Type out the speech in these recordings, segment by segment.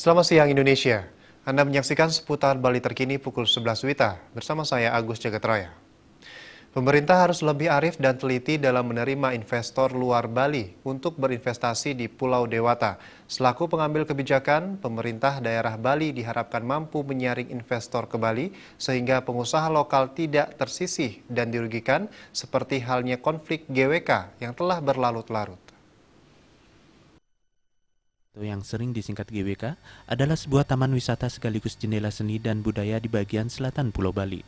Selamat siang Indonesia. Anda menyaksikan seputar Bali terkini pukul 11 WITA bersama saya Agus Jagatraya. Pemerintah harus lebih arif dan teliti dalam menerima investor luar Bali untuk berinvestasi di Pulau Dewata. Selaku pengambil kebijakan, pemerintah daerah Bali diharapkan mampu menyaring investor ke Bali sehingga pengusaha lokal tidak tersisih dan dirugikan seperti halnya konflik GWK yang telah berlarut-larut. Yang sering disingkat GWK adalah sebuah taman wisata sekaligus jendela seni dan budaya di bagian selatan Pulau Bali.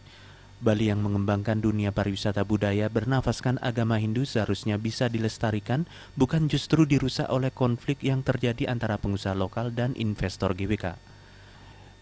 Bali yang mengembangkan dunia pariwisata budaya bernafaskan agama Hindu seharusnya bisa dilestarikan, bukan justru dirusak oleh konflik yang terjadi antara pengusaha lokal dan investor GWK.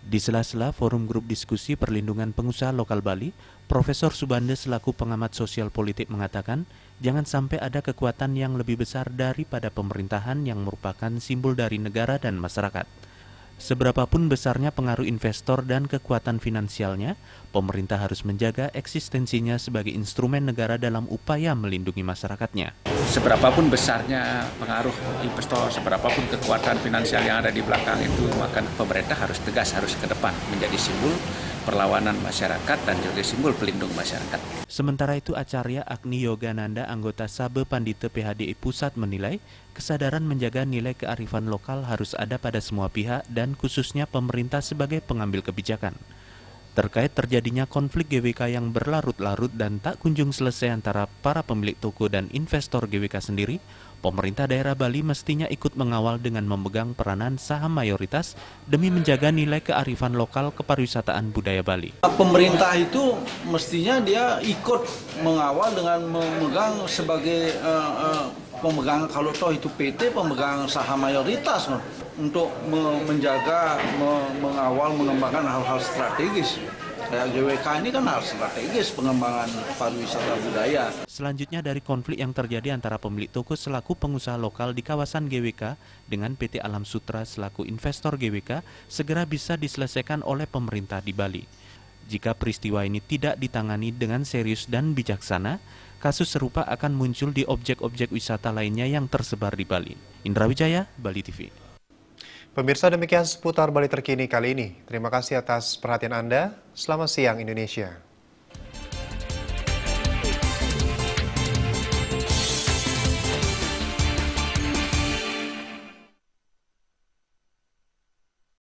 Di sela-sela forum grup diskusi perlindungan pengusaha lokal Bali, Profesor Subande selaku pengamat sosial politik mengatakan, jangan sampai ada kekuatan yang lebih besar daripada pemerintahan yang merupakan simbol dari negara dan masyarakat. Seberapapun besarnya pengaruh investor dan kekuatan finansialnya, pemerintah harus menjaga eksistensinya sebagai instrumen negara dalam upaya melindungi masyarakatnya. Seberapapun besarnya pengaruh investor, seberapapun kekuatan finansial yang ada di belakang itu, maka pemerintah harus tegas, harus ke depan menjadi simbol perlawanan masyarakat dan juga simbol pelindung masyarakat. Sementara itu, Acarya Agni Yogananda, anggota Sabe Pandita PHDI Pusat menilai, kesadaran menjaga nilai kearifan lokal harus ada pada semua pihak dan khususnya pemerintah sebagai pengambil kebijakan. Terkait terjadinya konflik GWK yang berlarut-larut dan tak kunjung selesai antara para pemilik toko dan investor GWK sendiri, pemerintah daerah Bali mestinya ikut mengawal dengan memegang peranan saham mayoritas demi menjaga nilai kearifan lokal kepariwisataan budaya Bali. Pemerintah itu mestinya dia ikut mengawal dengan memegang sebagai pemegang, kalau toh itu PT, pemegang saham mayoritas untuk menjaga, mengawal, mengembangkan hal-hal strategis. Kayak GWK ini kan hal strategis pengembangan pariwisata budaya. Selanjutnya dari konflik yang terjadi antara pemilik toko selaku pengusaha lokal di kawasan GWK dengan PT Alam Sutra selaku investor GWK segera bisa diselesaikan oleh pemerintah di Bali. Jika peristiwa ini tidak ditangani dengan serius dan bijaksana, kasus serupa akan muncul di objek-objek wisata lainnya yang tersebar di Bali. Indra Wijaya, Bali TV. Pemirsa, demikian seputar Bali terkini kali ini. Terima kasih atas perhatian Anda. Selamat siang Indonesia.